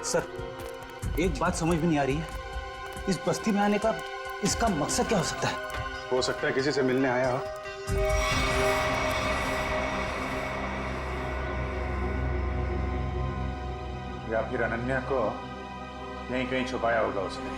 Sir, एक बात समझ में नहीं आ रही है, इस बस्ती में आने का इसका मकसद क्या हो सकता है? हो सकता है किसी से मिलने आया हो। या फिर अनन्या को यहीं कहीं छुपाया होगा उसने।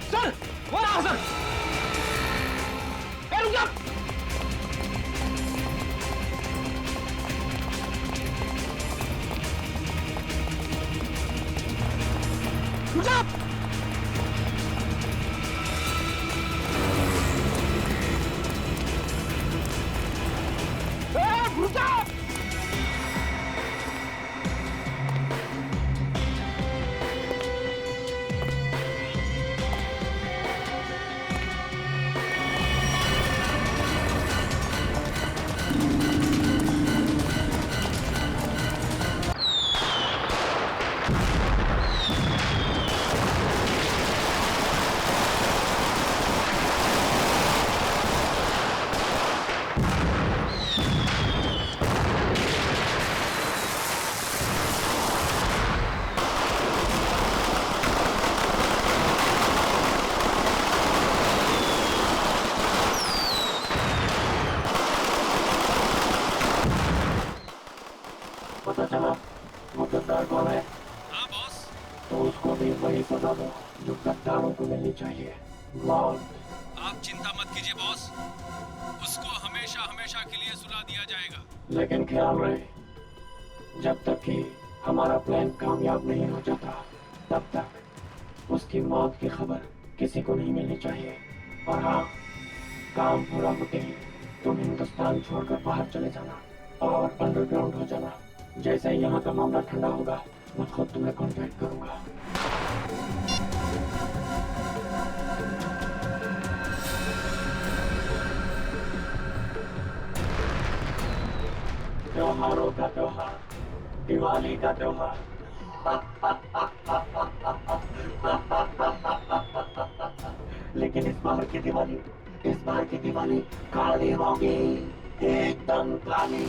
सर, वो रहा सर। ए, रुक जा। रुक जा। रुक जा। पता चला वो गद्दार कौन है? हाँ बॉस। तो उसको भी वही सजा दो जो गद्दारों को मिलनी चाहिए, मौत। आप चिंता मत कीजिए बॉस, उसको हमेशा हमेशा के लिए सुला दिया जाएगा। लेकिन ख्याल रहे, जब तक कि हमारा प्लान कामयाब नहीं हो जाता तब तक उसकी मौत की खबर किसी को नहीं मिलनी चाहिए। और हाँ, काम पूरा होते ही तुम हिंदुस्तान छोड़कर बाहर चले जाना और अंडरग्राउंड हो जाना। जैसे ही यहाँ का मामला ठंडा होगा मैं खुद तुम्हें कांटेक्ट करूंगा। त्योहारों का त्योहार, दिवाली का त्योहार। लेकिन इस बार की दिवाली काली होगी, एकदम काली।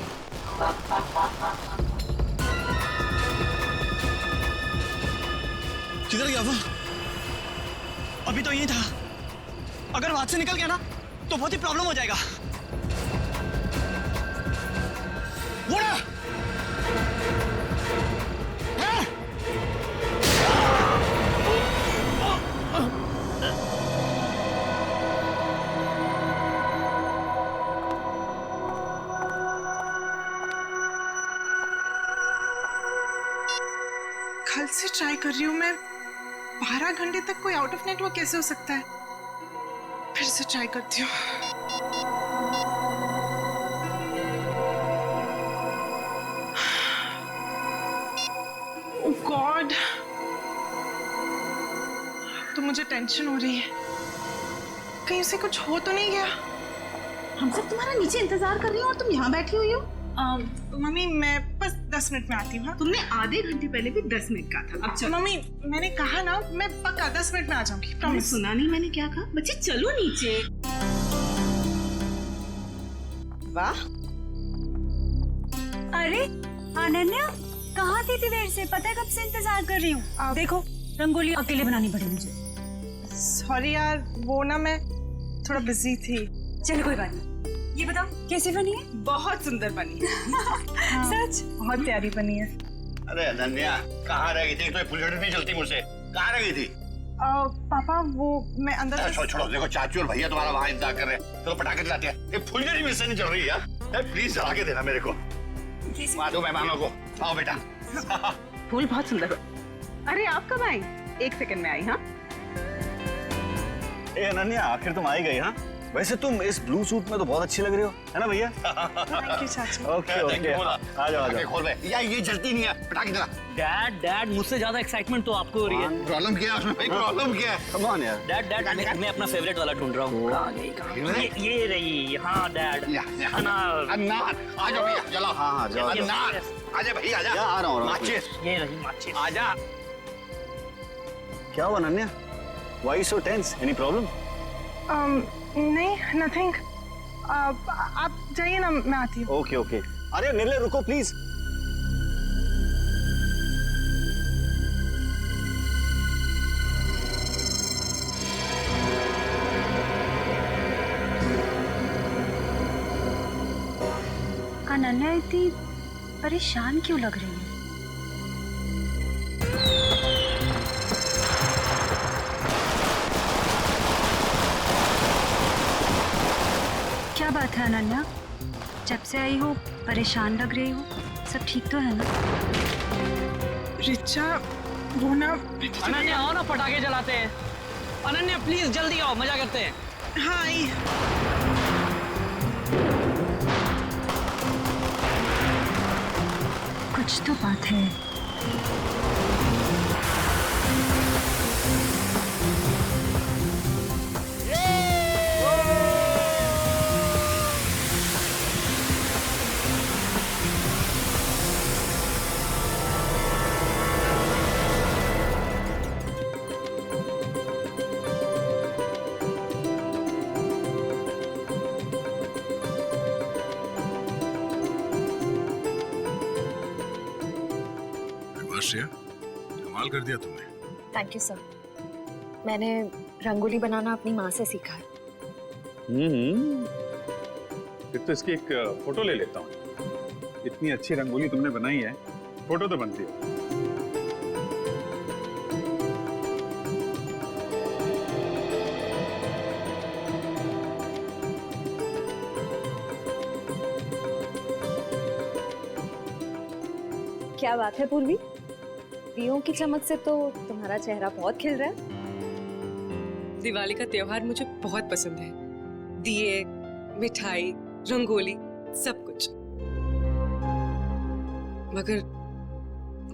किधर गया वो? अभी तो यही था। अगर वहां से निकल गया ना तो बहुत ही प्रॉब्लम हो जाएगा। वो ना! कल से ट्राई कर रही हूँ मैं। 12 घंटे तक कोई आउट ऑफ नेटवर्क कैसे हो सकता है? फिर से ट्राई करती हूँ। ओह गॉड, तो मुझे टेंशन हो रही है। कहीं उसे कुछ हो तो नहीं गया? हम सब तुम्हारा नीचे इंतजार कर रही हूँ और तुम यहाँ बैठी हुई हो। मम्मी मैं बस 10 मिनट में आती हूँ। हाँ? तुमने आधे घंटे पहले भी 10 मिनट कहा था। अब चलो। मम्मी मैंने कहा ना, मैं पक्का 10 मिनट में आ जाऊंगी। तुमने प्रॉमिस। सुना नहीं मैंने क्या कहा? बच्चे चलो नीचे। वाह, अरे अनन्या, कहाँ थी इतनी देर से? पता है कब से इंतजार कर रही हूँ। देखो रंगोली अकेले बनानी पड़ी मुझे। सॉरी यार, वो ना मैं थोड़ा बिजी थी। चलो कोई बात नहीं। ये बताओ कैसी बनी है? बहुत सुंदर बनी है। सच? बहुत प्यारी बनी है। अरे अनन्या, कहाँ रह गई थी? तो फुलझड़ी नहीं चलती मुझसे। कहाँ रह गई थी? पापा वो मैं अंदर छोड़ो छोड़ो, देखो चाचू और भैया तुम्हारा वहाँ इंतजार कर रहे हैं। चलो पटाखे दिलाते हैं। ये फुलझड़ी मुझसे नहीं चल रही है यार। प्लीज जला के देना मेरे को। वहाँ दो मेहमानों को। आओ बेटा। फूल बहुत सुंदर। अरे आप कब आई? 1 सेकंड में आई। हाँ ए अनन्या, आखिर तुम आई गई। हाँ वैसे तुम इस ब्लू सूट में तो बहुत अच्छी लग रही हो, है ना भैया? थैंक यू चाचू। ओके ओके, आ जाओ आ जाओ। खोल बे। यार ये जलती नहीं है, पटाखे दिला। डैड मुझसे ज्यादा एक्साइटमेंट तो आपको हो रही है। प्रॉब्लम क्या है उसमें भाई? प्रॉब्लम क्या है? कम ऑन यार। डैड मैं अपना फेवरेट वाला ढूंढ रहा हूँ। कहाँ गई? ये रही। हाँ डैड, अनार। अनार, आ जाओ भैया, जलाओ। हाँ जाओ। अनार, आजा भैया आजा। आ रहा हूँ। माचिस, ये रही माचिस। आजा। क्या हुआ Ananya? Why so tense? Any problem? नहीं, नथिंग। आप जाइए ना, मैं आती हूँ। Okay okay. अरे निर्ले रुको प्लीज। अनन्या इतनी परेशान क्यों लग रही है? क्या बात है अनन्या? जब से आई हो परेशान लग रही हो। सब ठीक तो है ना? रिचा वो ना। अनन्या आओ ना, पटाखे जलाते हैं। अनन्या प्लीज जल्दी आओ, मजा करते हैं। हाँ आई। कुछ तो बात है। श्रेया, कमाल कर दिया तुमने। Thank you sir. मैंने रंगोली बनाना अपनी माँ से सीखा है। फिर तो इसकी एक फोटो ले लेता हूँ। इतनी अच्छी रंगोली तुमने बनाई है, फोटो तो बनती है। क्या बात है पूर्वी, दियों की चमक से तो तुम्हारा चेहरा बहुत खिल रहा है। दिवाली का त्योहार मुझे बहुत पसंद है। दिए, मिठाई, रंगोली, सब कुछ।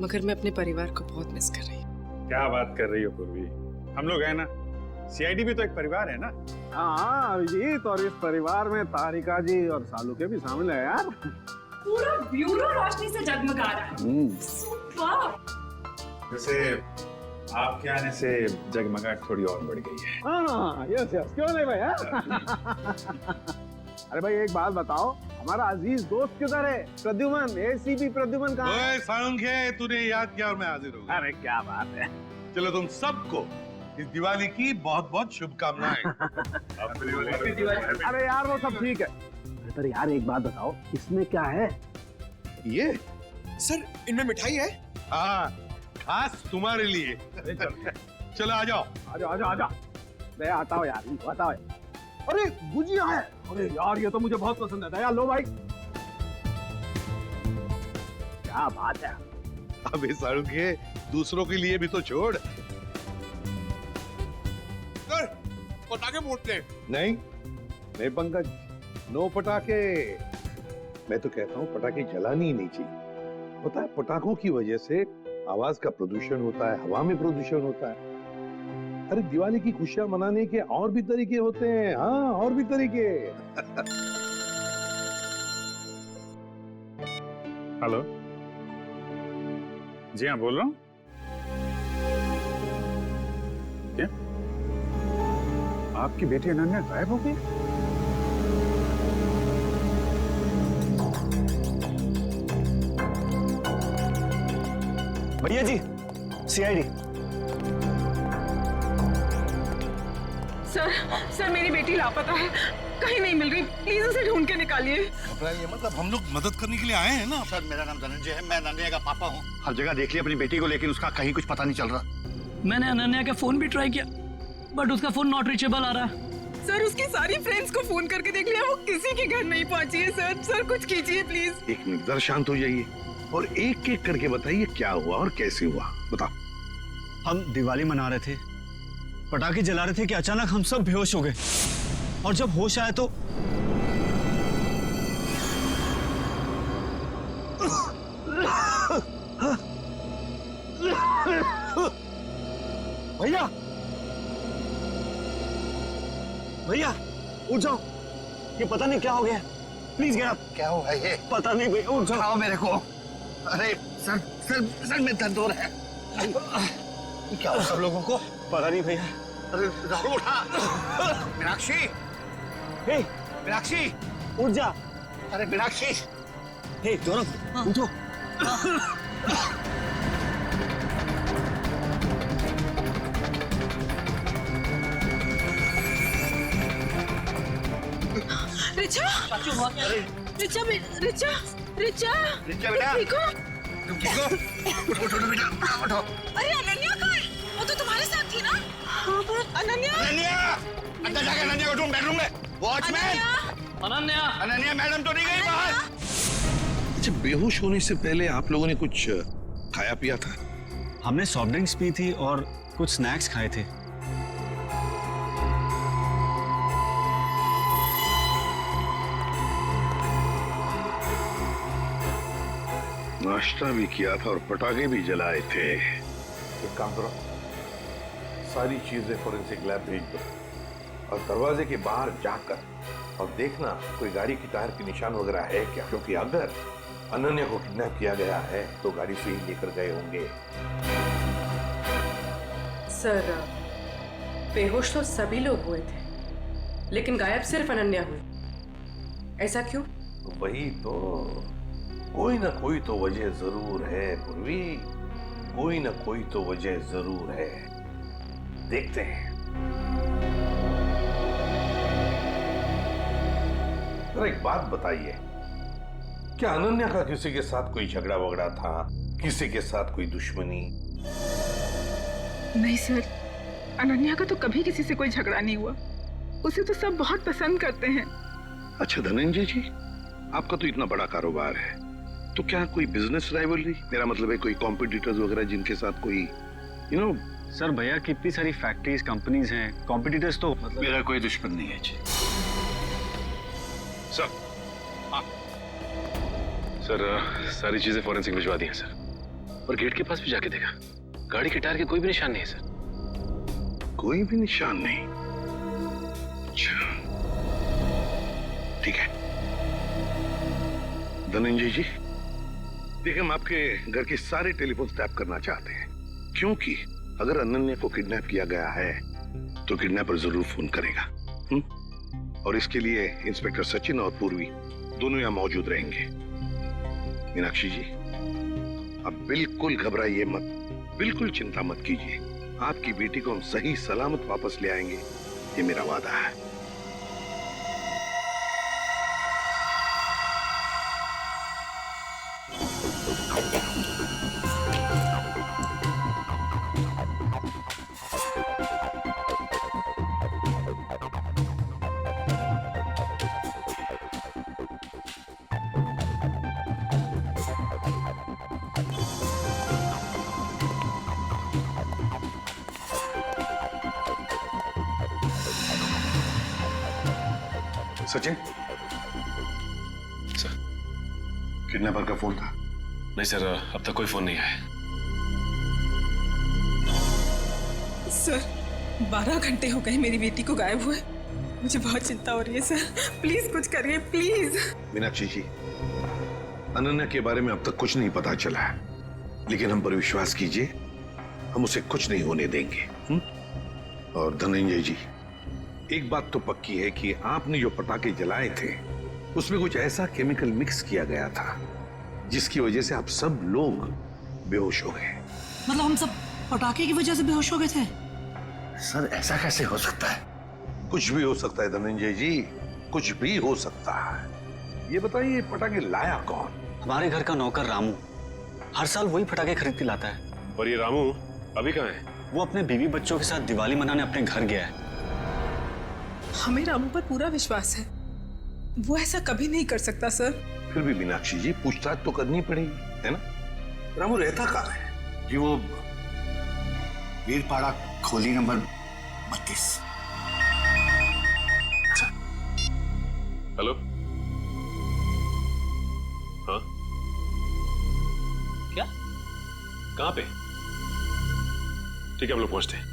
मगर मैं अपने परिवार को बहुत मिस कर रही हूँ। क्या बात कर रही हो पूर्वी? हम लोग हैं ना, सीआईडी भी तो एक परिवार है ना। हाँ अभिजीत, और इस परिवार में तारिका जी और सालू के भी शामिल है यार। पूरा ब्यूरो रोशनी से जगमगा रहा है। सुपर। वैसे आपके आने से जगमगाहट थोड़ी और बढ़ गई है। हाँ यस यस, क्यों नहीं भैया? अरे भाई एक बात बताओ, हमारा अजीज दोस्त किधर है? प्रद्युमन, एसीपी प्रद्युमन कहाँ है? सालुंखे, तूने याद किया और मैं हाजिर हो गया। अरे क्या बात है। चलो तुम सबको इस दिवाली की बहुत बहुत शुभकामनाएं। अरे यार वो सब ठीक है, पर यार एक बात बताओ, इसमें क्या है? ये सर इनमें मिठाई है? हाँ, खास तुम्हारे लिए। चलो आ जाओ। आजा। मैं आता हूँ यार, आता हूँ। अरे गुजिया है, अरे यार ये तो मुझे बहुत पसंद है। दया लो भाई। क्या बात है। अब इस साड़ू के दूसरों के लिए भी तो छोड़। सर पटाखे फूटते हैं। नहीं पंकज, नो पटाखे। मैं तो कहता हूँ पटाखे जलानी ही नहीं चाहिए। पता है पटाखों की वजह से आवाज का प्रदूषण होता है, हवा में प्रदूषण होता है। अरे दिवाली की खुशियां मनाने के और भी तरीके होते हैं। हाँ, और भी तरीके। हेलो, जी हाँ बोल रहा हूँ। क्या आपकी बेटी अनन्या गायब हो गई? भैया जी, सीआईडी। सर मेरी बेटी लापता है, कहीं नहीं मिल रही, प्लीज उसे ढूंढ के निकालिए। घबराइए मत, हम लोग मदद करने के लिए आए हैं ना। सर मेरा नाम धनंजय है, मैं अनन्या का पापा हूँ। हर जगह देख लिया अपनी बेटी को, लेकिन उसका कहीं कुछ पता नहीं चल रहा। मैंने अनन्या का फोन भी ट्राई किया, बट उसका फोन नॉट रीचेबल आ रहा है। सर उसकी सारी फ्रेंड्स को फोन करके देख लिया, वो किसी के घर नहीं पहुंची है। सर कुछ कीजिए प्लीज। एक मिनट, जरा शांत हो जाइए और एक एक करके बताइए क्या हुआ और कैसे हुआ। बताओ। हम दिवाली मना रहे थे, पटाखे जला रहे थे कि अचानक हम सब बेहोश हो गए, और जब होश आया तो भैया उठ जाओ, ये पता नहीं क्या हो गया। Please get up. क्या हुआ ये? पता नहीं भैया, उठ जाओ मेरे को। अरे सर में दर्द हो रहा है। क्या हुआ सब लोगों को? पता नहीं भैया। अरे राहुल उठा। मीनाक्षी, मीनाक्षी उठ जा। अरे मीनाक्षी। हे गौरव उठो। रिचा, रिचा रिचा रिचा रिचा बेटा, ठीक हो? तुम ठीक हो? उठो बेटा, उठो। अरे अनन्या कहाँ है? वो तो तुम्हारे साथ थी ना? अनन्या अंदर जाके अनन्या को ढूंढ, बेडरूम में। वॉचमैन, अनन्या मैडम तो नहीं गई बाहर? अच्छा, बेहोश होने से पहले आप लोगों ने कुछ खाया पिया था? हमने सॉफ्ट ड्रिंक्स पी थी और कुछ स्नैक्स खाए थे। नाश्ता भी किया था और पटाखे भी जलाए थे। एक काम करो, सारी चीजें फोरेंसिक लैब भेज दो और दरवाजे के बाहर जाकर और देखना कोई गाड़ी की टायर के निशान वगैरह है क्या, क्योंकि अगर अनन्या को किडनैप किया गया है तो गाड़ी से ही लेकर गए होंगे। सर बेहोश तो सभी लोग हुए थे, लेकिन गायब सिर्फ अनन्या हुई। ऐसा क्यों? वही तो, कोई ना कोई तो वजह जरूर है पूर्वी, कोई ना कोई तो वजह जरूर है। देखते हैं। जरा एक बात बताइए, क्या अनन्या का किसी के साथ कोई झगड़ा वगड़ा था, किसी के साथ कोई दुश्मनी? नहीं सर, अनन्या का तो कभी किसी से कोई झगड़ा नहीं हुआ, उसे तो सब बहुत पसंद करते हैं। अच्छा धनंजय जी, आपका तो इतना बड़ा कारोबार है, तो क्या कोई बिजनेस राइवलरी, मेरा मतलब है कोई कॉम्पिटिटर्स वगैरह जिनके साथ कोई सर भैया कितनी सारी फैक्ट्रीज कंपनीज हैं, कॉम्पिटिटर्स तो मतलब... मेरा कोई दुश्मन नहीं है जी। सर सारी चीजें फॉरेंसिक भिजवा दी हैं सर, और गेट के पास भी जाके देखा, गाड़ी के टायर के कोई भी निशान नहीं है सर। कोई भी निशान नहीं? अच्छा ठीक है धनंजय जी, देखिए हम आपके घर के सारे टेलीफोन टैप करना चाहते हैं, क्योंकि अगर अनन्या को किडनैप किया गया है तो किडनैपर जरूर फोन करेगा। और इसके लिए इंस्पेक्टर सचिन और पूर्वी दोनों यहाँ मौजूद रहेंगे। मीनाक्षी जी, आप बिल्कुल घबराइए मत, बिल्कुल चिंता मत कीजिए। आपकी बेटी को हम सही सलामत वापस ले आएंगे, ये मेरा वादा है। सचिन, सर किडनैपर का फोन था? नहीं सर, अब तक कोई फोन नहीं आया। सर 12 घंटे हो गए मेरी बेटी को गायब हुए। मुझे बहुत चिंता हो रही है सर, प्लीज कुछ करिए प्लीज। मीनाक्षी जी, अनन्या के बारे में अब तक कुछ नहीं पता चला है, लेकिन हम पर विश्वास कीजिए, हम उसे कुछ नहीं होने देंगे। और धनंजय जी, एक बात तो पक्की है कि आपने जो पटाखे जलाए थे उसमें कुछ ऐसा केमिकल मिक्स किया गया था जिसकी वजह से आप सब लोग बेहोश हो गए। मतलब हम सब पटाखे की वजह से बेहोश हो गए थे? सर ऐसा कैसे हो सकता है? कुछ भी हो सकता है धनंजय जी, कुछ भी हो सकता है। ये बताइए पटाखे लाया कौन? हमारे घर का नौकर रामू, हर साल वही पटाखे खरीद के लाता है। और ये रामू अभी कहाँ है? वो अपने बीवी बच्चों के साथ दिवाली मनाने अपने घर गया है। हमें रामू पर पूरा विश्वास है, वो ऐसा कभी नहीं कर सकता सर। फिर भी मीनाक्षी जी, पूछताछ तो करनी पड़ेगी, है ना? रामू रहता कहाँ है? जी वो वीरपाड़ा खोली नंबर 32। हेलो, हाँ क्या? कहाँ पे? ठीक है, हम लोग पहुंचते हैं।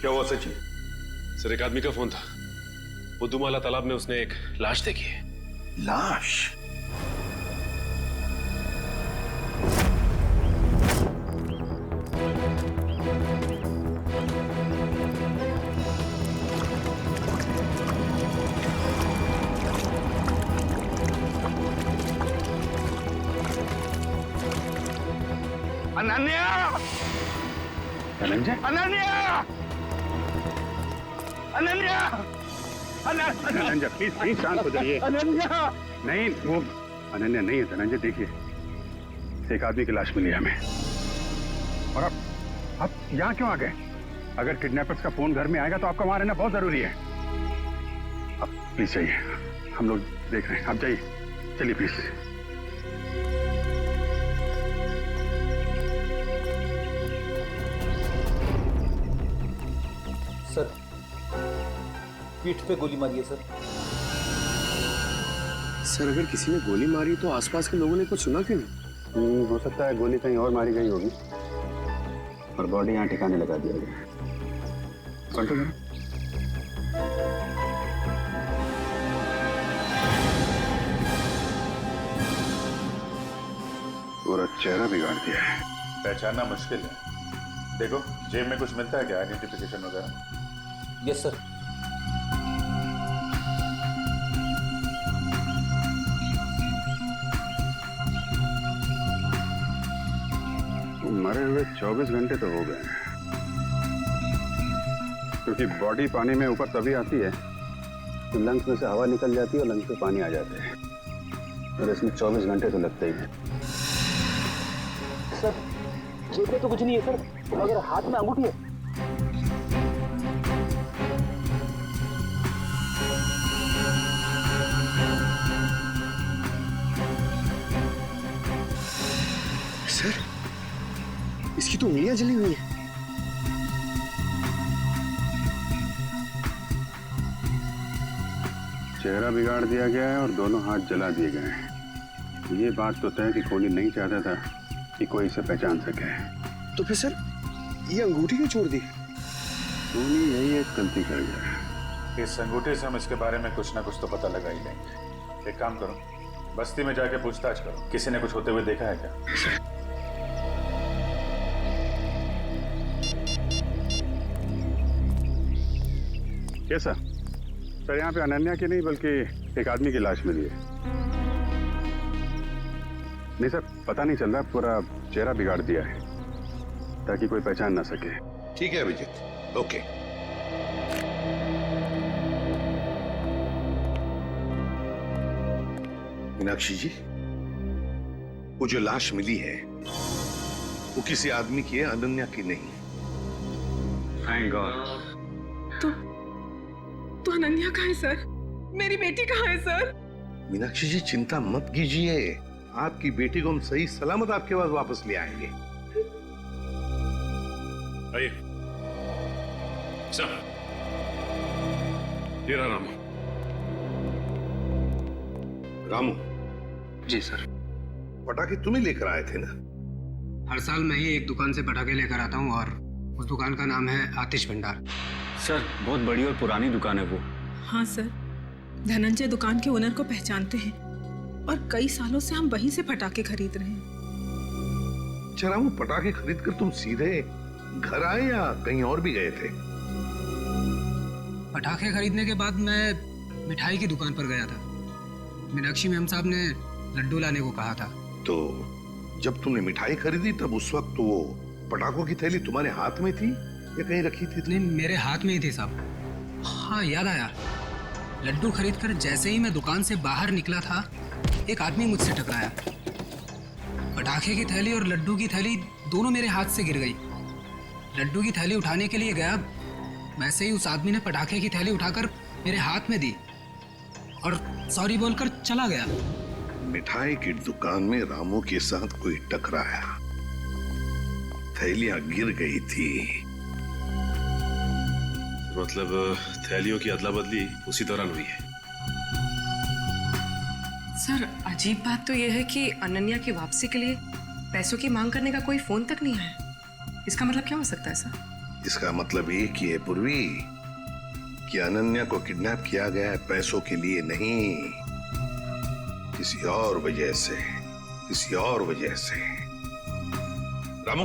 क्या हुआ सचिन? सर एक आदमी का फोन था, बुद्धूमाला तालाब में उसने एक लाश देखी है। लाश? अनन्या! धनंजय? अनन्या! अनन्या! धनंजय प्लीज प्लीज शांत हो जाइए। अनन्या! नहीं, वो अनन्या नहीं है धनंजय। देखिए, एक आदमी की लाश मिली है हमें। और आप यहाँ क्यों आ गए? अगर किडनैपर्स का फोन घर में आएगा तो आपका वहां रहना बहुत जरूरी है। अब प्लीज जाइए, हम लोग देख रहे हैं। आप जाइए, चलिए प्लीज। सर पीठ पे गोली मारी है सर। सर अगर किसी ने गोली मारी तो आसपास के लोगों ने कुछ सुना क्यों नहीं? हो सकता है गोली कहीं और मारी गई होगी और बॉडी यहाँ ठिकाने लगा दिया गया। पलटो जरा। पूरा चेहरा बिगाड़ दिया है। पहचानना मुश्किल है। देखो जेब में कुछ मिलता है क्या, आइडेंटिफिकेशन वगैरह? Yes sir. मरे हुए 24 घंटे तो हो गए, क्योंकि बॉडी पानी में ऊपर तभी आती है तो लंग्स में से हवा निकल जाती है और लंग्स में पानी आ जाते हैं, और इसमें 24 घंटे तो लगते ही हैं। सर जेब में तो कुछ नहीं है सर, अगर हाथ में अंगूठी है। सर इसकी तो उंगलियां जली हुई है। चेहरा बिगाड़ दिया गया है और दोनों हाथ जला दिए गए हैं। ये बात तो तय कि कोहली नहीं चाहता था कि कोई इसे पहचान सके। तो फिर सर ये अंगूठी क्यों छोड़ दी? कोहली यही एक गलती कर गया। इस अंगूठे से हम इसके बारे में कुछ ना कुछ तो पता लगा ही लेंगे। एक काम करो, बस्ती में जाके पूछताछ करो, किसी ने कुछ होते हुए देखा है क्या? कैसा सर? यहाँ पे अनन्या की नहीं बल्कि एक आदमी की लाश मिली है। नहीं सर, पता नहीं चल रहा, पूरा चेहरा बिगाड़ दिया है ताकि कोई पहचान ना सके। ठीक है अभिजीत, ओके। मीनाक्षी जी, वो जो लाश मिली है वो किसी आदमी की है, अनन्या की नहीं। Thank God. तो अनन्या कहाँ है सर? मेरी बेटी कहाँ है सर? मीनाक्षी जी चिंता मत कीजिए, आपकी बेटी को हम सही सलामत आपके पास वापस ले आएंगे। आइए सर, ये रहा रामू। रामू जी सर। पटाखे तुम्हें लेकर आए थे ना? हर साल मैं ही एक दुकान से पटाखे लेकर आता हूँ और उस दुकान का नाम है आतिश भंडार। सर बहुत बड़ी और पुरानी दुकान है वो। हाँ सर, धनंजय दुकान के ओनर को पहचानते हैं और कई सालों से हम वहीं से पटाखे खरीद रहे हैं। अच्छा रामू, पटाखे खरीद कर तुम सीधे घर आए या कहीं और भी गए थे? पटाखे खरीदने के बाद मैं मिठाई की दुकान पर गया था। मीनाक्षी मैम साहब ने लड्डू लाने को कहा था। तो जब तुमने मिठाई खरीदी तब उस वक्त वो पटाखों की थैली तुम्हारे हाथ में थी या कहीं रखी थी? नहीं, मेरे हाथ में ही थी साहब। हाँ याद आया, लड्डू खरीदकर जैसे ही मैं दुकान से बाहर निकला था एक आदमी मुझसे टकराया। पटाखे की थैली और लड्डू की थैली दोनों मेरे हाथ से गिर गई। लड्डू की थैली उठाने के लिए गया, वैसे ही उस आदमी ने पटाखे की थैली उठाकर मेरे हाथ में दी और सॉरी बोलकर चला गया। मिठाई की दुकान में रामू के साथ कोई टकराया, थैलियां गिर गई थी। मतलब थैलियों की अदला बदली उसी दौरान हुई है। सर अजीब बात तो यह है कि अनन्या की वापसी के लिए पैसों की मांग करने का कोई फोन तक नहीं आया। इसका मतलब क्या हो सकता है सर? इसका मतलब एक ही है पूर्वी कि अनन्या को किडनैप किया गया है पैसों के लिए नहीं, किसी और वजह से, किसी और वजह से। रामू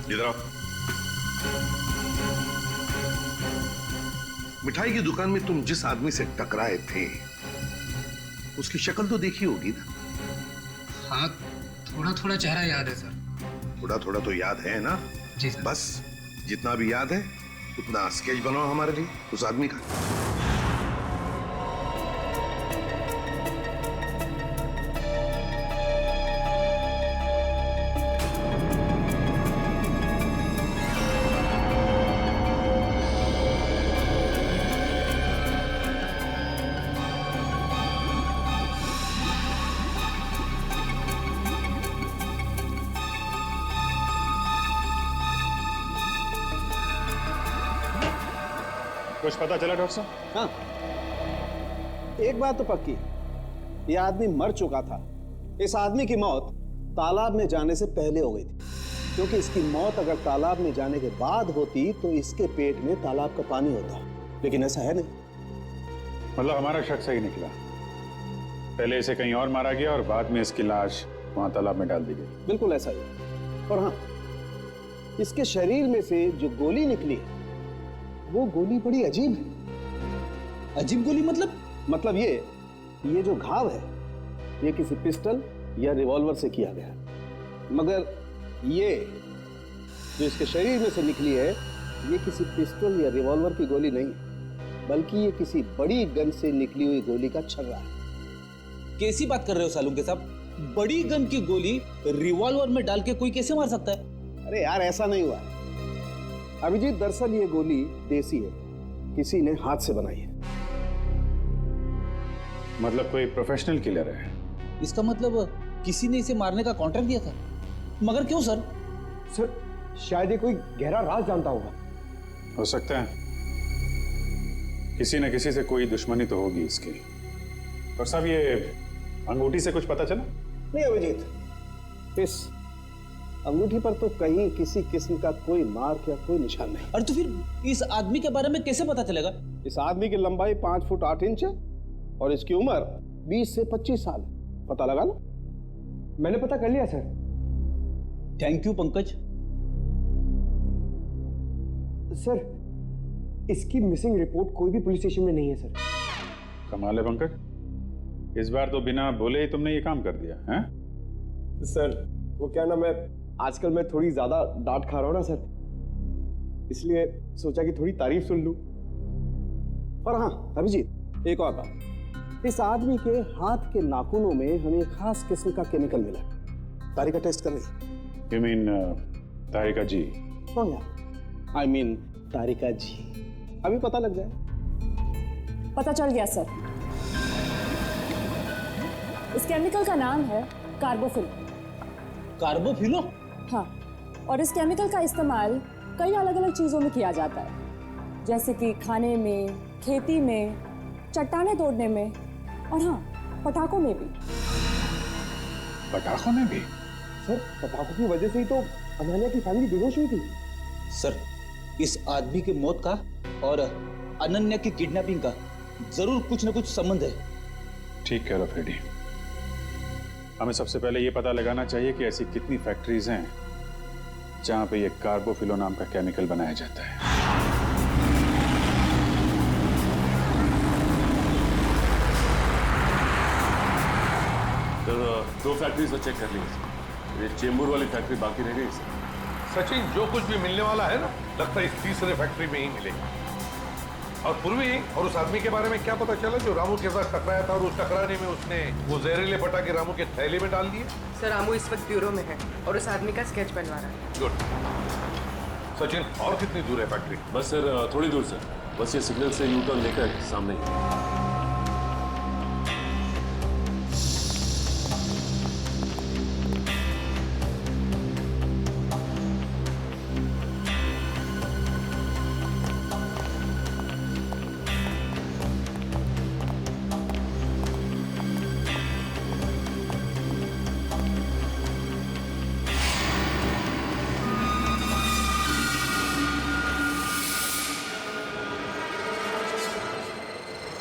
इधर आओ। मिठाई की दुकान में तुम जिस आदमी से टकराए थे उसकी शक्ल तो देखी होगी ना? हाँ, थोड़ा थोड़ा चेहरा याद है सर। थोड़ा थोड़ा तो याद है ना? जी सर। बस जितना भी याद है उतना स्केच बनाओ हमारे लिए उस आदमी का। कुछ पता चला डॉक्टर साहब? हाँ, एक बात तो पक्की, ये आदमी मर चुका था। इस आदमी की मौत तालाब में जाने से पहले हो गई थी, क्योंकि इसकी मौत अगर तालाब में जाने के बाद होती तो इसके पेट में तालाब का पानी होता, लेकिन ऐसा है नहीं। मतलब हमारा शक सही निकला, पहले इसे कहीं और मारा गया और बाद में इसकी लाश वहां तालाब में डाल दी गई। बिल्कुल ऐसा ही। और हाँ, इसके शरीर में से जो गोली निकली वो गोली बड़ी अजीब है। अजीब गोली मतलब? मतलब ये जो घाव है ये किसी पिस्टल या रिवॉल्वर से किया गया है, मगर ये जो इसके शरीर में से निकली है ये किसी पिस्टल या रिवॉल्वर की गोली नहीं है, बल्कि ये किसी बड़ी गन से निकली हुई गोली का छर्रा है। कैसी बात कर रहे हो सालुंके साहब? बड़ी गन की गोली रिवॉल्वर में डाल के कोई कैसे मार सकता है? अरे यार, ऐसा नहीं हुआ है अभिजीत। दरअसल ये गोली देसी है, किसी ने हाथ से बनाई है। मतलब कोई प्रोफेशनल किलर है? इसका मतलब किसी ने इसे मारने का कॉन्ट्रैक्ट दिया था। मगर क्यों सर? सर शायद ये कोई गहरा राज जानता होगा। हो सकता है, किसी न किसी से कोई दुश्मनी तो होगी इसकी। और साहब ये अंगूठी से कुछ पता चला? नहीं अभिजीत, इस अंगूठी पर तो कहीं किसी किस्म का कोई मार्क या कोई निशान नहीं। अरे तो फिर इस आदमी के बारे में कैसे पता चलेगा? इस आदमी की लंबाई 5 फुट 8 इंच है और इसकी उम्र 20 से 25 साल। पता लगा लो। मैंने पता कर लिया sir. Thank you Pankaj. Sir इसकी मिसिंग रिपोर्ट कोई भी पुलिस स्टेशन में नहीं है सर। कमाल है पंकज, इस बार तो बिना बोले ही तुमने ये काम कर दिया है? सर वो क्या नाम है, आजकल मैं थोड़ी ज्यादा डांट खा रहा हूं ना सर, इसलिए सोचा कि थोड़ी तारीफ सुन लूं। और हाँ अभिजीत, एक और बात, इस आदमी के हाथ के नाखूनों में हमें खास किस्म का केमिकल मिला है। तारिका टेस्ट कर रही। You mean तारिका जी? हाँ यार, I mean तारिका जी। अभी पता लग जाए। पता चल गया सर। इस केमिकल का नाम है कार्बोफिल। कार्बोफिलो? हाँ, और इस केमिकल का इस्तेमाल कई अलग अलग चीजों में किया जाता है, जैसे कि खाने में, खेती में, चट्टाने तोड़ने में, और हाँ, पटाखों में भी। पटाखों में भी? सर, पटाखों की वजह से ही तो अनन्या की फैमिली बेहोश हुई थी। सर, इस आदमी की मौत का और अनन्या की किडनैपिंग का जरूर कुछ न कुछ संबंध है। ठीक कह रहे हो फ्रेडी। हमें सबसे पहले ये पता लगाना चाहिए कि ऐसी कितनी फैक्ट्रीज हैं जहां पे ये कार्बोफिलो नाम का केमिकल बनाया जाता है। सर, 2 फैक्ट्रीज चेक कर ली सर। ये चेंबूर वाली फैक्ट्री बाकी रह गई सर। सचिन, जो कुछ भी मिलने वाला है ना, लगता है इस तीसरे फैक्ट्री में ही मिलेगा। और पूर्वी और उस आदमी के बारे में क्या पता चला जो रामू के साथ टकराया था और उस टकराने में उसने वो जहरीले पटाखे रामू के थैले में डाल दिए? सर, रामू इस वक्त ब्यूरो में है और उस आदमी का स्केच बनवा रहा है। गुड। सचिन, और कितनी दूर है फैक्ट्री? बस सर थोड़ी दूर सर, बस ये सिग्नल से यू टर्न लेकर सामने ही।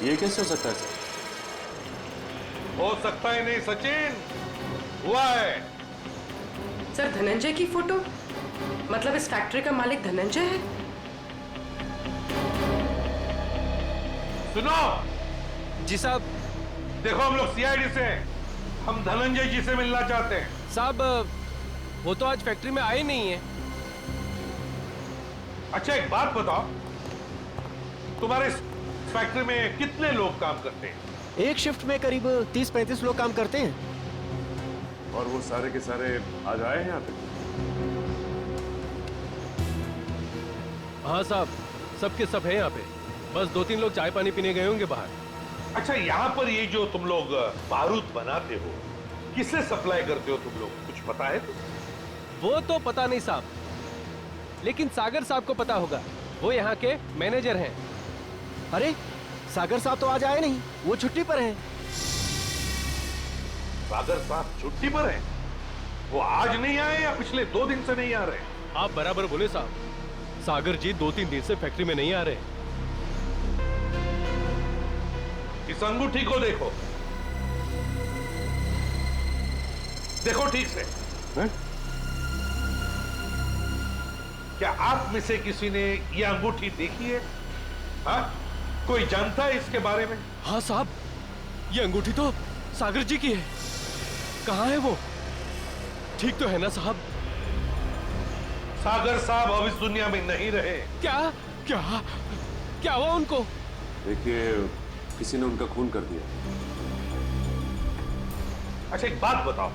ये कैसे हो सकता है सर? हो सकता है नहीं सचिन, हुआ है। सर, धनंजय की फोटो, मतलब इस फैक्ट्री का मालिक धनंजय है? सुनो जी साहब। देखो, हम लोग सीआईडी से हैं, हम धनंजय जी से मिलना चाहते हैं। साहब, वो तो आज फैक्ट्री में आए नहीं है। अच्छा, एक बात बताओ, तुम्हारे फैक्ट्री में कितने लोग काम करते हैं? एक शिफ्ट में करीब 30-35 लोग काम करते हैं। और वो सारे के सारे आज आए हैं यहाँ पे? हाँ साहब, सबके सब है यहाँ पे, बस 2-3 लोग चाय पानी पीने गए होंगे बाहर। अच्छा, यहाँ पर ये जो तुम लोग बारूद बनाते हो, किसे सप्लाई करते हो तुम लोग, कुछ पता है? वो तो पता नहीं साहब, लेकिन सागर साहब को पता होगा, वो यहाँ के मैनेजर हैं। अरे, सागर साहब तो आज आए नहीं, वो छुट्टी पर हैं। सागर साहब छुट्टी पर हैं? वो आज नहीं आए या पिछले 2 दिन से नहीं आ रहे? आप बराबर बोले साहब, सागर जी 2-3 दिन से फैक्ट्री में नहीं आ रहे। इस अंगूठी को देखो, देखो ठीक से। है? क्या आप में से किसी ने ये अंगूठी देखी है? हाँ? कोई जानता है इसके बारे में? हाँ साहब, ये अंगूठी तो सागर जी की है। कहाँ है वो? ठीक तो है ना साहब? सागर साहब अब इस दुनिया में नहीं रहे। क्या क्या क्या हुआ उनको? देखिए, किसी ने उनका खून कर दिया। अच्छा, एक बात बताओ,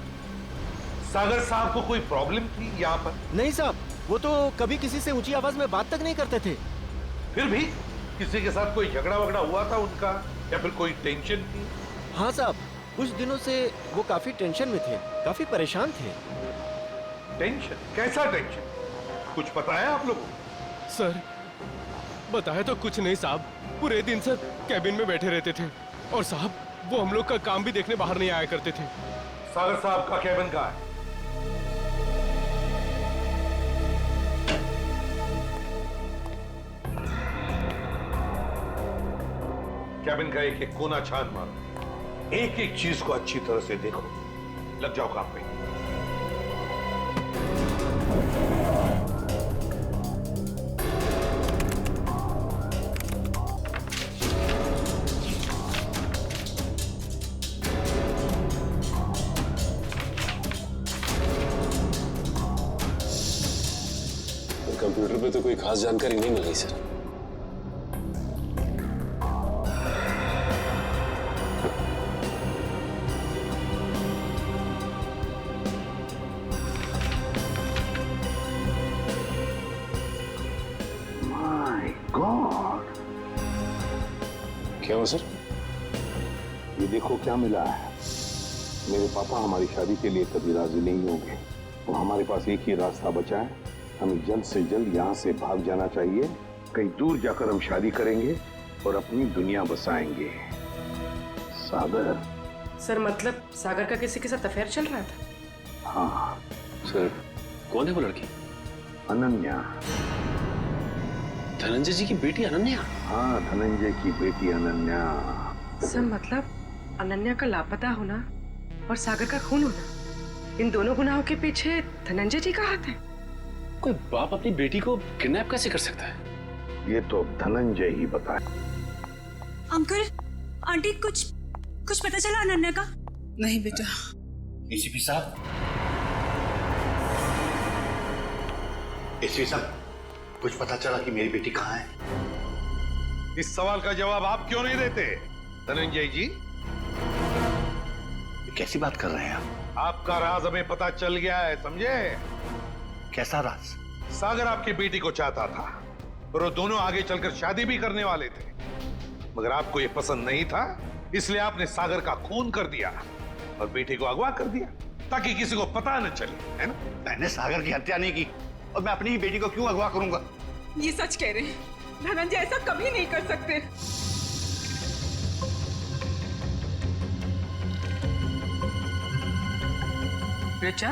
सागर साहब को कोई प्रॉब्लम थी यहाँ पर? नहीं साहब, वो तो कभी किसी से ऊंची आवाज में बात तक नहीं करते थे। फिर भी किसी के साथ कोई झगड़ा वगड़ा हुआ था उनका, या फिर कोई टेंशन थी? हाँ साहब, कुछ दिनों से वो काफी टेंशन में थे, काफी परेशान थे। टेंशन? कैसा टेंशन? कुछ पता है आप लोगों को? सर, बताया तो कुछ नहीं साहब, पूरे दिन सर कैबिन में बैठे रहते थे, और साहब वो हम लोग का काम भी देखने बाहर नहीं आया करते थे। सागर साहब का कैबिन कहाँ है? कैबिन का एक एक कोना छान मारो, एक एक चीज को अच्छी तरह से देखो, लग जाओ काम पे। कंप्यूटर पे तो कोई खास जानकारी नहीं मिल रही सर। माय गॉड, क्या हुआ सर? ये देखो क्या मिला है। मेरे पापा हमारी शादी के लिए कभी राजी नहीं होंगे। तो हमारे पास एक ही रास्ता बचा है, हमें जल्द से जल्द यहाँ से भाग जाना चाहिए। कहीं दूर जाकर हम शादी करेंगे और अपनी दुनिया बसाएंगे। सागर। सर मतलब सागर का किसी के साथ अफेयर चल रहा था? हाँ सर। कौन है वो लड़की? अनन्या। धनंजय जी की बेटी अनन्या? हाँ, धनंजय की बेटी अनन्या। सर मतलब अनन्या का लापता होना और सागर का खून होना, इन दोनों गुनाहों के पीछे धनंजय जी का हाथ है। कोई बाप अपनी बेटी को किडनैप कैसे कर सकता है? ये तो धनंजय ही बताए। अंकल, आंटी, कुछ पता चला अनन्या का? नहीं बेटा। एसीपी साहब, एसीपी साहब, कुछ पता चला कि मेरी बेटी कहाँ है? इस सवाल का जवाब आप क्यों नहीं देते धनंजय जी? कैसी बात कर रहे हैं आप? आपका राज हमें पता चल गया है, समझे? कैसा राज? सागर आपकी बेटी को चाहता था और वो दोनों आगे चलकर शादी भी करने वाले थे, मगर आपको ये पसंद नहीं था, इसलिए आपने सागर का खून कर दिया और बेटी को अगवा कर दिया ताकि किसी को पता न चले, है ना? मैंने सागर की हत्या नहीं की और मैं अपनी ही बेटी को क्यों अगवा करूंगा? ये सच कह रहे हैं, धनंजय ऐसा कभी नहीं कर सकते। रिचा,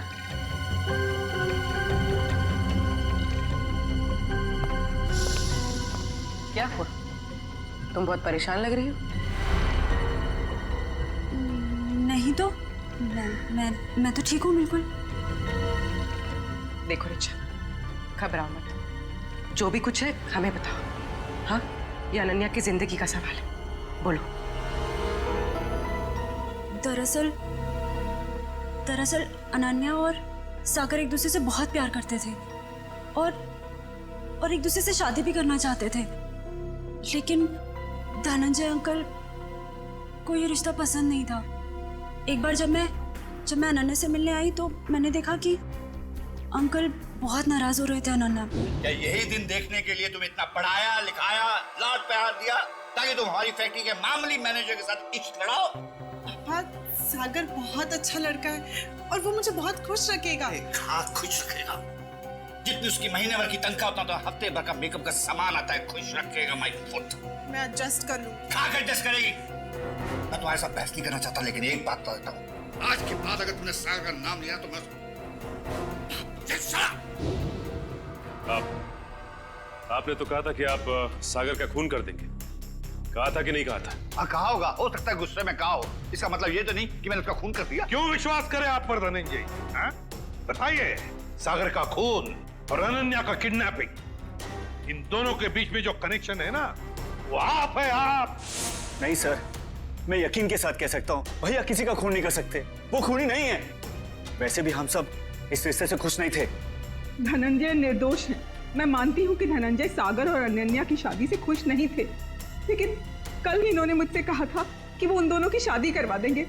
क्या हुआ? तुम बहुत परेशान लग रही हो। नहीं तो मैं तो ठीक हूँ बिल्कुल। देखो रिचा, घबराओ मत, जो भी कुछ है हमें बताओ। हाँ, ये अनन्या की जिंदगी का सवाल है, बोलो। दरअसल अनन्या और सागर एक दूसरे से बहुत प्यार करते थे और एक दूसरे से शादी भी करना चाहते थे, लेकिन धनंजय अंकल को ये रिश्ता पसंद नहीं था। एक बार जब मैं अनन्या से मिलने आई तो मैंने देखा कि अंकल बहुत नाराज हो रहे थे अनन्या पे। क्या यही दिन देखने के लिए तुम इतना पढ़ाया लिखाया, लाड प्यार दिया ताकि तुम हमारी फैक्ट्री के मामूली मैनेजर के साथ इश्क लड़ाओ? पापा, सागर बहुत अच्छा लड़का है और वो मुझे बहुत खुश रखेगा। हाँ, खुश रखेगा। जितनी उसकी महीने भर की तनख्वाह उतना तो हफ्ते भर का मेकअप का सामान आता है। खुश रखेगा माय फुट। मैं एडजस्ट कर लूं। कहाँ एडजस्ट करेगी? मैं तुम्हारे साथ बहस नहीं करना चाहता, लेकिन एक बात तो कहता हूँ, आज के बाद अगर तुमने सागर का नाम लिया तो मैं आपने तो कहा था कि आप सागर का खून कर देंगे, कहा था कि नहीं कहा था? हाँ, कहा होगा, हो सकता है गुस्से में कहा हो। इसका मतलब ये तो नहीं कि मैंने उसका खून कर दिया। क्यों विश्वास करें आप पर धनंजय? बताइए, सागर का खून और अनन्या का किडनैपिंग, इन दोनों के बीच में जो कनेक्शन है ना, वो आप है, आप। नहीं सर, मैं यकीन के साथ कह सकता हूँ, भैया किसी का खून नहीं कर सकते, वो खूनी नहीं है। वैसे भी हम सब इस रिश्ते से खुश नहीं थे। धनंजय निर्दोष है। मैं मानती हूँ कि धनंजय सागर और अनन्या की शादी से खुश नहीं थे, लेकिन कल इन्होंने मुझसे कहा था कि वो उन दोनों की शादी करवा देंगे,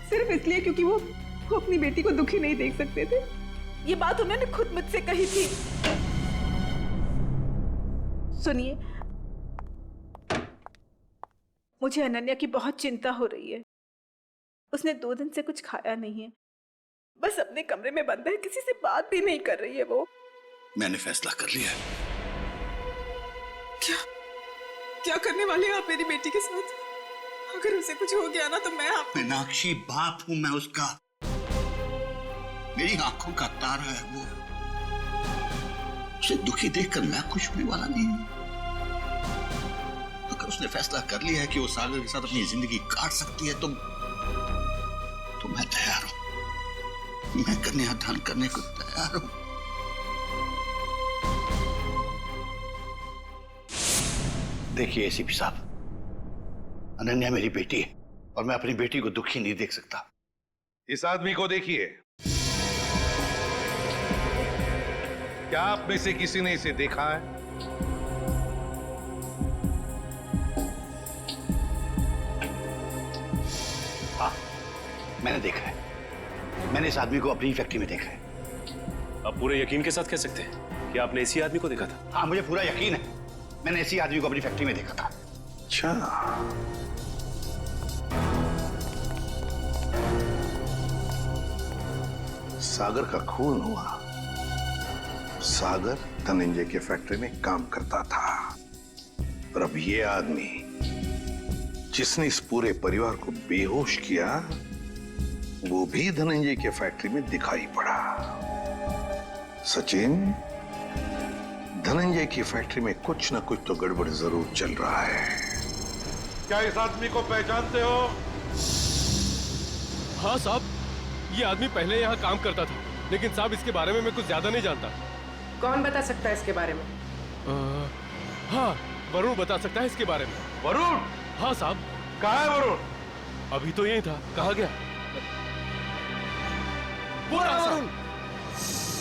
सिर्फ इसलिए क्योंकि वो अपनी बेटी को दुखी नहीं देख सकते थे। ये बात उन्होंने खुद मुझसे कही थी। सुनिए, मुझे अनन्या की बहुत चिंता हो रही है। उसने 2 दिन से कुछ खाया नहीं है, बस अपने कमरे में बंद है, किसी से बात भी नहीं कर रही है वो। मैंने फैसला कर लिया। क्या करने वाले हैं आप मेरी बेटी के साथ? अगर उसे कुछ हो गया ना तो मैं मीनाक्षी, बाप हूं मैं उसका, मेरी आंखों का तारा है वो। उसे दुखी देखकर मैं खुश होने वाला नहीं हूं। अगर उसने फैसला कर लिया है कि वो सागर के साथ अपनी जिंदगी काट सकती है तो मैं तैयार हूं। मैं कन्यादान करने को तैयार हूं। देखिए एसीपी साहब, अनन्या मेरी बेटी है और मैं अपनी बेटी को दुखी नहीं देख सकता। इस आदमी को देखिए, क्या आप में से किसी ने इसे देखा है? हाँ, मैंने देखा है। मैंने इस आदमी को अपनी फैक्ट्री में देखा है। आप पूरे यकीन के साथ कह सकते हैं कि आपने इसी आदमी को देखा था? हाँ, मुझे पूरा यकीन है। मैंने इसी आदमी को अपनी फैक्ट्री में देखा था। अच्छा, सागर का खून हुआ। सागर धनंजय के फैक्ट्री में काम करता था और अब ये आदमी जिसने इस पूरे परिवार को बेहोश किया वो भी धनंजय के फैक्ट्री में दिखाई पड़ा। सचिन, धनंजय की फैक्ट्री में कुछ ना कुछ तो गड़बड़ जरूर चल रहा है। क्या इस आदमी को पहचानते हो? हाँ साहब, ये आदमी पहले यहाँ काम करता था, लेकिन साहब इसके बारे में मैं कुछ ज्यादा नहीं जानता। कौन बता सकता है इसके बारे में? हाँ, वरुण बता सकता है इसके बारे में। वरुण? हाँ साहब। कहाँ है वरुण? अभी तो यही था, कहाँ गया? वरुण!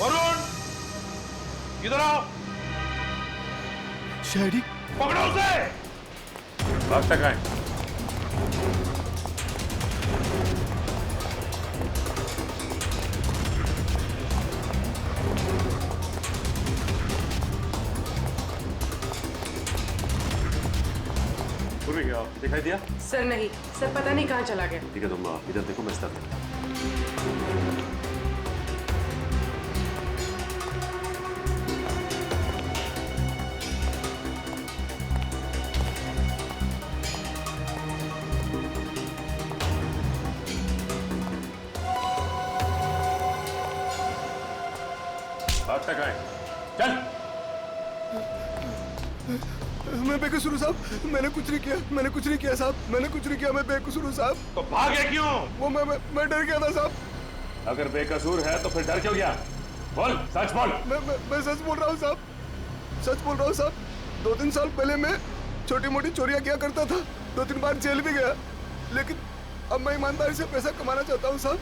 वरुण! इधर आओ। शहरी, पकड़ो उसे! रास्ता कहाँ है? दिखाई दिया? सर नहीं, सर पता नहीं कहाँ चला गया। ठीक है, तुम इधर देखो, मैं स्तर रास्ता कहाँ है? चल। मैं बेकसूर हूँ साहब, मैंने कुछ नहीं किया, मैंने कुछ नहीं किया साहब, मैंने कुछ नहीं किया, मैं बेकसूर हूँ साहब। तो भागे क्यों? वो मैं डर गया था साहब। अगर बेकसूर है तो फिर डर क्यों गया? बोल, सच बोल। मैं सच बोल रहा हूँ साहब, सच बोल रहा हूँ साहब। 2-3 साल पहले मैं छोटी मोटी चोरियां किया करता था, 2-3 बार जेल भी गया, लेकिन अब मैं ईमानदारी से पैसा कमाना चाहता हूँ साहब,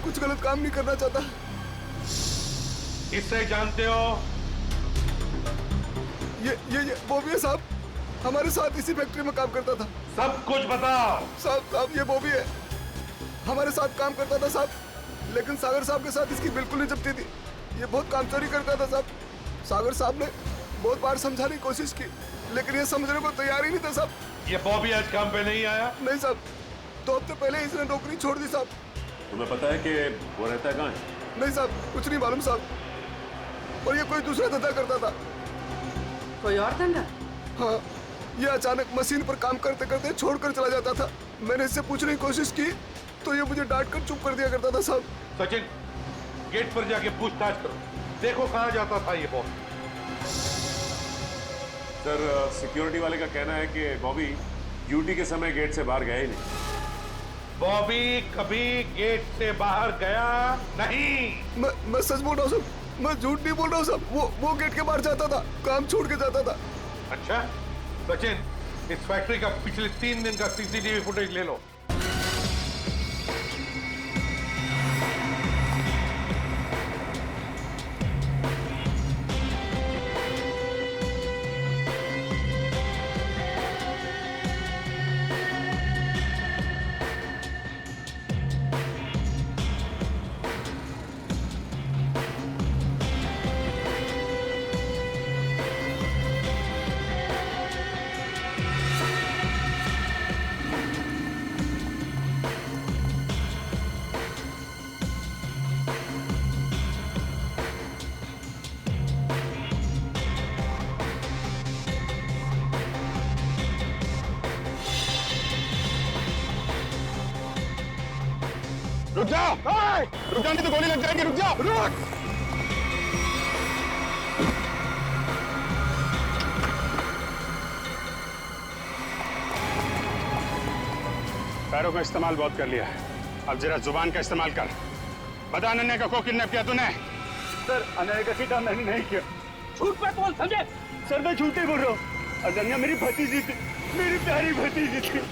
कुछ गलत काम नहीं करना चाहता। इससे जानते हो? ये बॉबी है साहब, हमारे साथ इसी फैक्ट्री में काम करता था। सब कुछ बताओ। साहब ये बॉबी है, हमारे साथ काम करता था साहब, लेकिन सागर साहब के साथ इसकी बिल्कुल नहीं जमती थी। ये बहुत काम चोरी करता था साहब। सागर साहब ने बहुत बार समझाने की कोशिश की, लेकिन ये समझने को तैयार ही नहीं था साहब। ये बॉबी आज काम पे नहीं आया? नहीं साहब, 2 हफ्ते पहले इसने नौकरी छोड़ दी साहब। तुम्हें पता है कि वो रहता कहाँ है? नहीं साहब, कुछ नहीं मालूम साहब, और ये कोई दूसरा धंधा करता था। कोई और धंधा? हाँ, ये अचानक मशीन पर काम करते करते छोड़कर चला जाता था। मैंने इससे पूछने की कोशिश की तो ये मुझे डांट कर चुप कर दिया करता था साहब। सचिन, गेट पर जाके पूछताछ करो, देखो कहाँ जाता था ये बॉस। सर, सिक्योरिटी वाले का कहना है कि बॉबी ड्यूटी के समय गेट से बाहर गया ही नहीं। बॉबी कभी गेट से बाहर गया नहीं। मैं सच बोल रहा हूँ साहब, मैं झूठ नहीं बोल रहा हूँ साहब। वो गेट के बाहर जाता था, काम छोड़ के जाता था। अच्छा सचिन, इस फैक्ट्री का पिछले 3 दिन का सीसीटीवी फुटेज ले लो। रुक जा, रुक जा, नहीं तो गोली लग जाएगी। रुक जा, रुक। पैरों का इस्तेमाल बहुत कर लिया है, अब जरा जुबान का इस्तेमाल कर। बता अनन्या का को किडनैप किया तूने? सर, अनन्या का किडनैप मैंने नहीं किया। झूठ पे बोल, समझे? सर, मैं झूठ ही बोल रहा हूँ। अनन्या मेरी भतीजी थी, मेरी प्यारी भतीजी थी।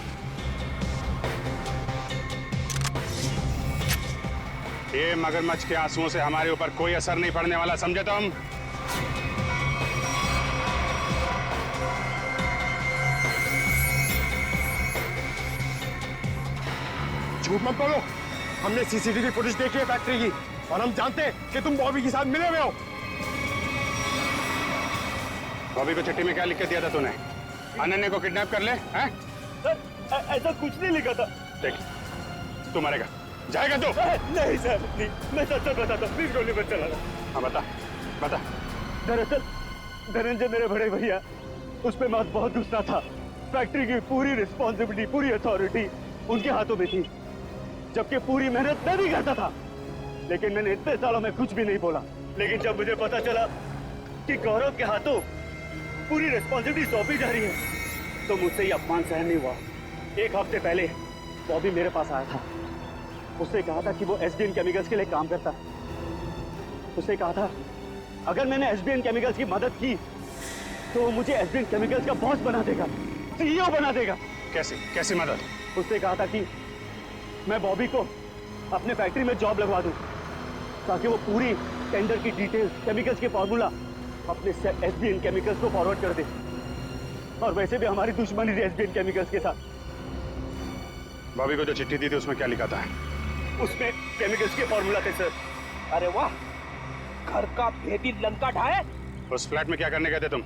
ये मगरमच्छ के आंसुओं से हमारे ऊपर कोई असर नहीं पड़ने वाला, समझे तुम? झूठ मत बोलो, हमने सीसीटीवी फुटेज देखी है फैक्ट्री की और हम जानते हैं कि तुम बॉबी के साथ मिले हुए हो। बॉबी को चिट्ठी में क्या लिख के दिया था तूने? अनन्या को किडनैप कर ले, हैं? सर ऐसा कुछ नहीं लिखा था। देख, तू मरेगा, जाएगा तू? नहीं सर, नहीं, मैं सच बताता हूँ, प्लीज गोली मत चलाना। हाँ बता, बता। दरअसल धनंजय मेरे बड़े भैया, उस पे मैं बहुत गुस्सा था। फैक्ट्री की पूरी रिस्पॉन्सिबिलिटी, पूरी अथॉरिटी उनके हाथों में थी, जबकि पूरी मेहनत मैं भी करता था। लेकिन मैंने इतने सालों में कुछ भी नहीं बोला। लेकिन जब मुझे पता चला कि गौरव के हाथों पूरी रिस्पॉन्सिबिलिटी सौंपी जा रही है, तो मुझसे ये अपमान सहन नहीं हुआ। एक हफ्ते पहले बॉबी मेरे पास आया था। उससे कहा था कि वो एसबीएन केमिकल्स के लिए काम करता है। उससे कहा था अगर मैंने एसबीएन केमिकल्स की मदद की तो वो मुझे एसबीएन केमिकल्स का बॉस बना देगा, सीईओ बना देगा। कैसी मदद? उससे कहा था कि मैं बॉबी को अपने फैक्ट्री में जॉब लगवा दूं, ताकि वो पूरी टेंडर की डिटेल्स, केमिकल्स के फॉर्मूला अपने एसबीएन केमिकल्स को फॉरवर्ड कर दे। और वैसे भी हमारी दुश्मनी थी एसबीएन केमिकल्स के साथ। बॉबी को जो चिट्ठी दी थी उसमें क्या लिखा था? उसमें केमिकल्स के फॉर्मूला थे सर। अरे वाह, घर का भेदी लंका ढाए। उस फ्लैट में क्या करने गए थे तुम?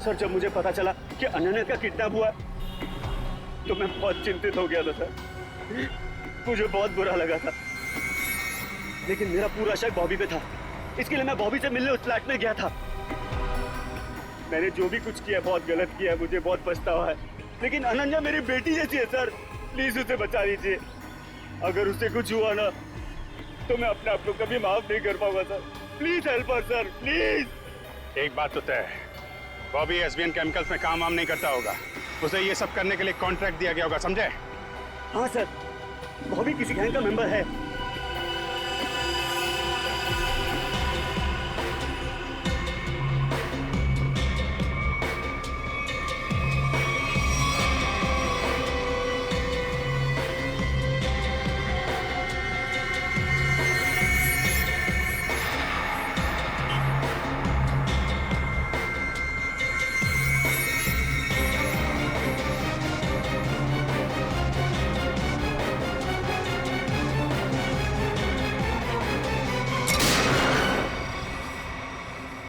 सर जब मुझे पता चला कि अनन्या का किडनैप हुआ तो मैं बहुत चिंतित हो गया था सर। मुझे बहुत बुरा लगा था, लेकिन मेरा पूरा शक बॉबी पे था। इसके लिए मैं बॉबी से मिलने उस फ्लैट में गया था। मैंने जो भी कुछ किया बहुत गलत किया है, मुझे बहुत पछतावा है। लेकिन अनन्या मेरी बेटी जैसी है सर, प्लीज उसे बचा लीजिए। अगर उससे कुछ हुआ ना तो मैं अपने आप को कभी माफ नहीं कर पाऊंगा sir. Please help us sir, please. एक बात तो तय है, बॉबी एसबीएन केमिकल्स में काम वाम नहीं करता होगा। उसे ये सब करने के लिए कॉन्ट्रैक्ट दिया गया होगा, समझे? हाँ सर, बॉबी किसी गैंग का मेंबर है।